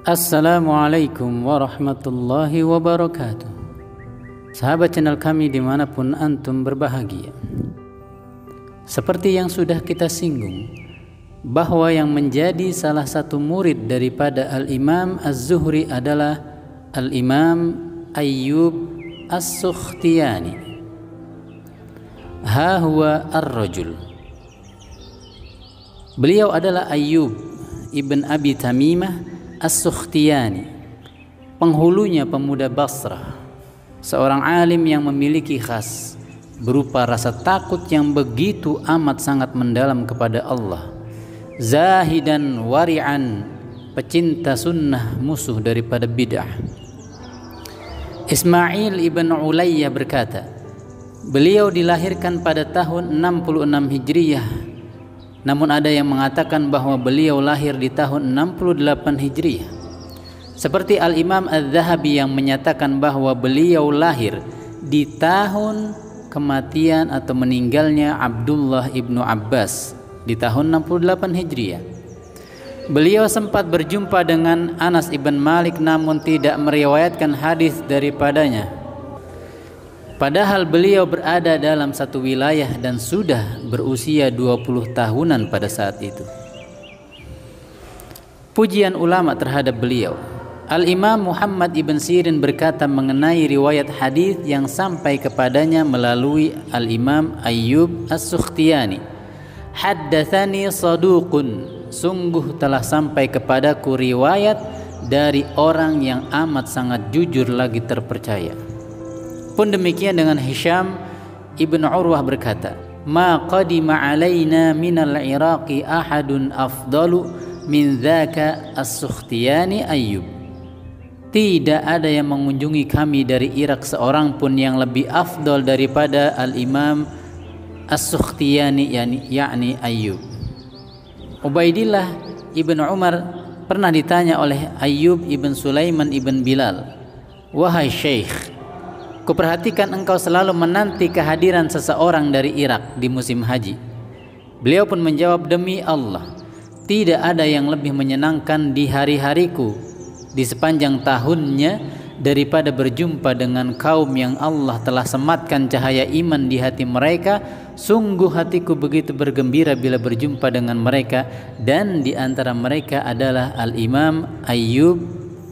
Assalamualaikum warahmatullahi wabarakatuh. Sahabat channel kami dimanapun antum berbahagia. Seperti yang sudah kita singgung, bahwa yang menjadi salah satu murid daripada Al-Imam Az-Zuhri adalah Al-Imam Ayyub As-Sukhtiyani. Ha huwa ar-rajul. Beliau adalah Ayyub ibn Abi Tamimah As-Sukhtiyani, penghulunya pemuda Basrah, seorang alim yang memiliki khas berupa rasa takut yang begitu amat sangat mendalam kepada Allah, zahidan wari'an, pecinta sunnah, musuh daripada bid'ah. Ismail ibn Ulayyah berkata, beliau dilahirkan pada tahun 66 Hijriyah, namun ada yang mengatakan bahwa beliau lahir di tahun 68 Hijriyah. Seperti Al-Imam Az-Zahabi yang menyatakan bahwa beliau lahir di tahun kematian atau meninggalnya Abdullah ibnu Abbas di tahun 68 Hijriyah. Beliau sempat berjumpa dengan Anas ibn Malik namun tidak meriwayatkan hadis daripadanya. Padahal beliau berada dalam satu wilayah dan sudah berusia 20 tahunan pada saat itu. Pujian ulama terhadap beliau. Al-Imam Muhammad ibn Sirin berkata mengenai riwayat hadis yang sampai kepadanya melalui Al-Imam Ayyub As-Sukhtiyani, haddatsani saduqun, sungguh telah sampai kepadaku riwayat dari orang yang amat sangat jujur lagi terpercaya. Pun demikian dengan Hisham ibn Urwah berkata, ma qadima alaina minal Iraqi ahadun afdalu min dzaka As-Sukhtiyani Ayyub. Tidak ada yang mengunjungi kami dari Irak seorang pun yang lebih afdal daripada Al-Imam As-Sukhtiyani yakni Ayyub. Ubaidillah ibn Umar pernah ditanya oleh Ayyub ibn Sulaiman ibn Bilal, wahai Syekh, kuperhatikan engkau selalu menanti kehadiran seseorang dari Irak di musim haji. Beliau pun menjawab, demi Allah, tidak ada yang lebih menyenangkan di hari-hariku di sepanjang tahunnya daripada berjumpa dengan kaum yang Allah telah sematkan cahaya iman di hati mereka. Sungguh hatiku begitu bergembira bila berjumpa dengan mereka, dan di antara mereka adalah Al-Imam Ayyub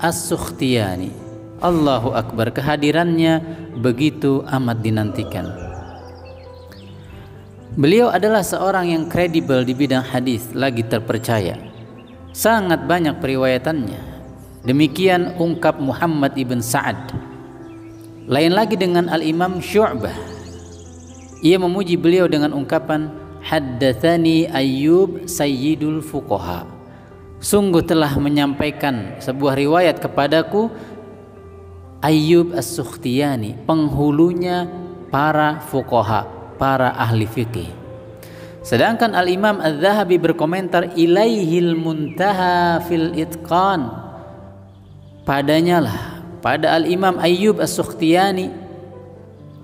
As-Sukhtiyani. Allahu Akbar, kehadirannya begitu amat dinantikan. Beliau adalah seorang yang kredibel di bidang hadis, lagi terpercaya. Sangat banyak periwayatannya. Demikian ungkap Muhammad ibn Sa'ad. Lain lagi dengan Al-Imam Syu'bah. Ia memuji beliau dengan ungkapan, haddatsani Ayyub sayyidul fuqaha. Sungguh telah menyampaikan sebuah riwayat kepadaku Ayyub As-Sukhtiyani, penghulunya para fuqaha, para ahli fikih. Sedangkan Al-Imam Az-Zahabi berkomentar, ilaihil muntaha fil itqan. Padanya lah, pada Al-Imam Ayyub As-Sukhtiyani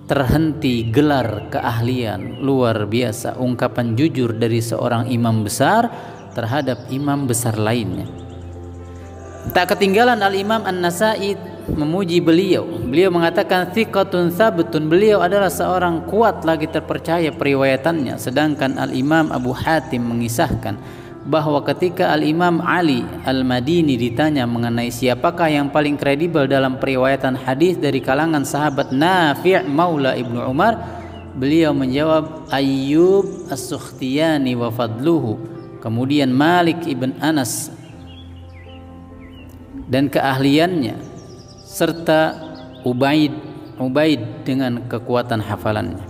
terhenti gelar keahlian luar biasa, ungkapan jujur dari seorang imam besar terhadap imam besar lainnya. Tak ketinggalan Al-Imam An-Nasa'i memuji beliau. Beliau mengatakan thiqatun thabtun, beliau adalah seorang kuat lagi terpercaya periwayatannya. Sedangkan Al-Imam Abu Hatim mengisahkan bahwa ketika Al-Imam Ali Al-Madini ditanya mengenai siapakah yang paling kredibel dalam periwayatan hadis dari kalangan sahabat Nafi' Maula Ibnu Umar, beliau menjawab Ayyub As-Sukhtiyani wa fadluhu, kemudian Malik ibn Anas dan keahliannya, serta Ubaid dengan kekuatan hafalannya,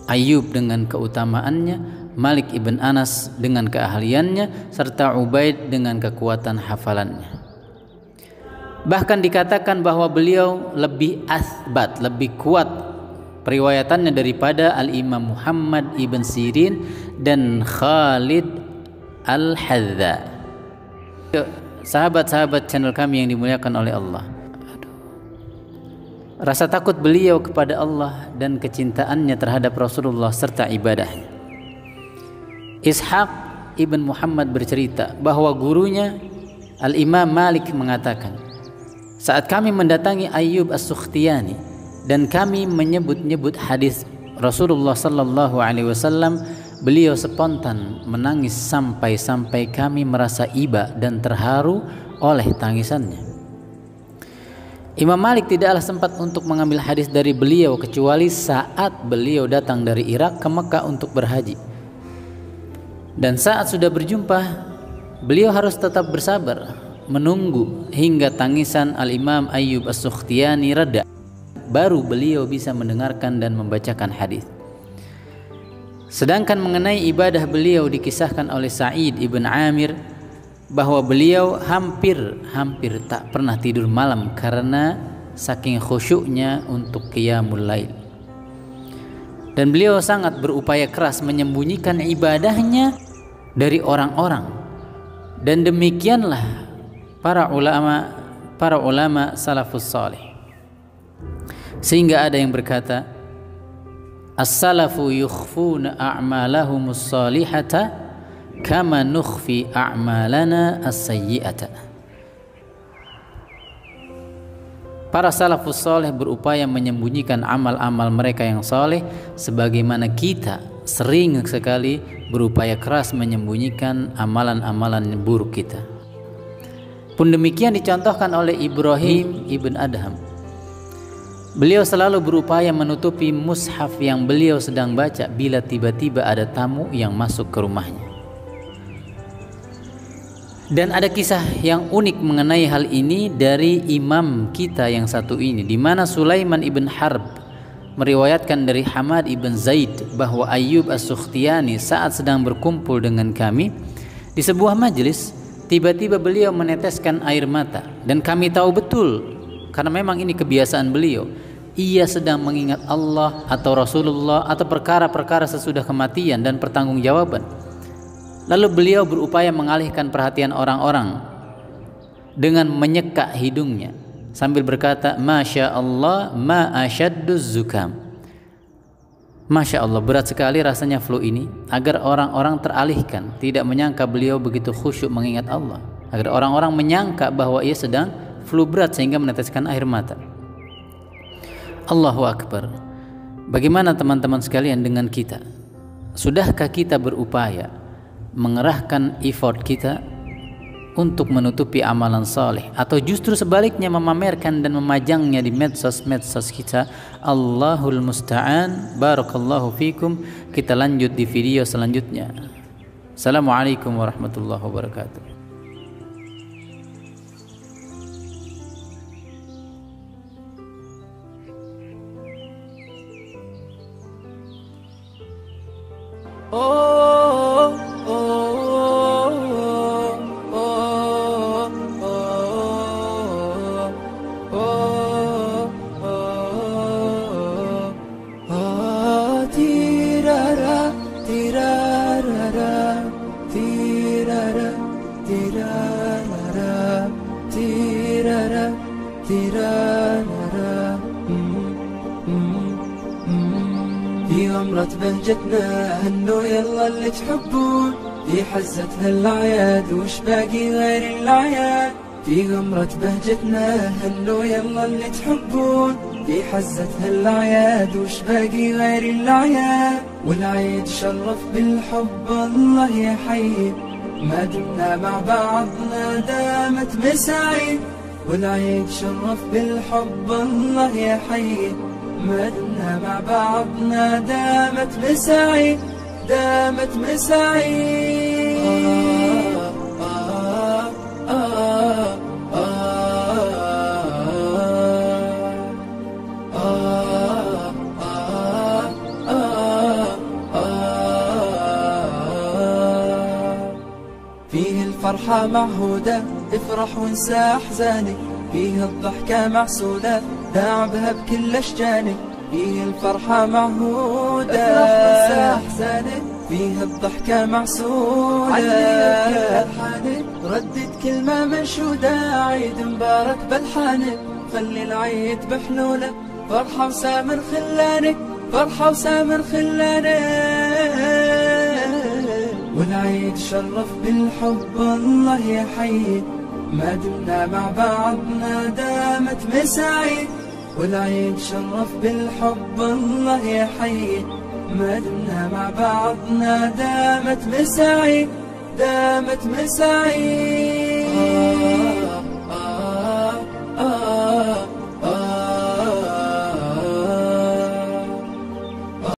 Ayyub dengan keutamaannya, Malik ibn Anas dengan keahliannya, serta Ubaid dengan kekuatan hafalannya. Bahkan dikatakan bahwa beliau lebih asbat, lebih kuat periwayatannya daripada Al-Imam Muhammad ibn Sirin dan Khalid Al-Hadza. Sahabat-sahabat channel kami yang dimuliakan oleh Allah, rasa takut beliau kepada Allah dan kecintaannya terhadap Rasulullah serta ibadahnya. Ishaq ibn Muhammad bercerita bahwa gurunya Al-Imam Malik mengatakan, saat kami mendatangi Ayyub As-Sukhtiyani dan kami menyebut-nyebut hadis Rasulullah sallallahu alaihi wasallam, beliau spontan menangis sampai-sampai kami merasa iba dan terharu oleh tangisannya. Imam Malik tidaklah sempat untuk mengambil hadis dari beliau kecuali saat beliau datang dari Irak ke Mekah untuk berhaji. Dan saat sudah berjumpa, beliau harus tetap bersabar menunggu hingga tangisan Al-Imam Ayyub As-Sukhtiyani reda, baru beliau bisa mendengarkan dan membacakan hadis. Sedangkan mengenai ibadah beliau dikisahkan oleh Sa'id ibn Amir bahwa beliau hampir tak pernah tidur malam karena saking khusyuknya untuk qiyamul lail. Dan beliau sangat berupaya keras menyembunyikan ibadahnya dari orang-orang. Dan demikianlah para ulama salafus salih. Sehingga ada yang berkata, as-salafu yukhfuna a'malahumus salihata kama nukhfi a'malana as-sayyi'ata. Para salafus saleh berupaya menyembunyikan amal-amal mereka yang saleh sebagaimana kita sering sekali berupaya keras menyembunyikan amalan-amalan buruk kita. Pun demikian dicontohkan oleh Ibrahim ibn Adham. Beliau selalu berupaya menutupi mushaf yang beliau sedang baca bila tiba-tiba ada tamu yang masuk ke rumahnya. Dan ada kisah yang unik mengenai hal ini dari imam kita yang satu ini, di mana Sulaiman ibn Harb meriwayatkan dari Hamad ibn Zaid bahwa Ayyub As-Sukhtiyani saat sedang berkumpul dengan kami di sebuah majelis, tiba-tiba beliau meneteskan air mata, dan kami tahu betul karena memang ini kebiasaan beliau. Ia sedang mengingat Allah atau Rasulullah atau perkara-perkara sesudah kematian dan pertanggungjawaban. Lalu beliau berupaya mengalihkan perhatian orang-orang dengan menyekak hidungnya sambil berkata, Masya Allah ma asyadduz zukam. Masya Allah, berat sekali rasanya flu ini, agar orang-orang teralihkan, tidak menyangka beliau begitu khusyuk mengingat Allah, agar orang-orang menyangka bahwa ia sedang flu berat sehingga meneteskan air mata. Allahu Akbar. Bagaimana teman-teman sekalian dengan kita? Sudahkah kita berupaya mengerahkan effort kita untuk menutupi amalan saleh, atau justru sebaliknya memamerkan dan memajangnya di medsos kita? Allahul musta'an. Barakallahu fikum. Kita lanjut di video selanjutnya. Assalamualaikum warahmatullahi wabarakatuh. في غمرة بهجتنا هنوا يلا اللي تحبون، في حزتها الأعياد وش باقي غير الأعياد. في غمرة بهجتنا هنوا يلا اللي تحبون، في حزتها الأعياد وش باقي غير الأعياد. والعيد شرف بالحب الله يحيي، ما دمنا مع بعضنا دامت مساعي. والعيد شرف بالحب الله يحيي، ما دمنا مع بعضنا دامت مساعي، دامت مساعي. فيه الفرحة معهودة، افرح وانسى أحزانك، فيه الضحكة معسولة، داعبها بكل أشجانك. فيه الفرحة معهودة، افرح وانسى أحزانك، فيه الضحكة معسولة، علي بكل ألحانك، ردد كلمة منشودة، عيد مبارك بلحانك، خلي العيد بحلولك، فرحة وسامر خلانك، فرحة وسامر خلانك. والعيد شرف بالحب الله يحيي، ما دمنا مع بعضنا دامت مساعي، والعيد شرف بالحب الله يحيي. ما دمنا مع بعضنا دامت مساعي، دامت مساعي.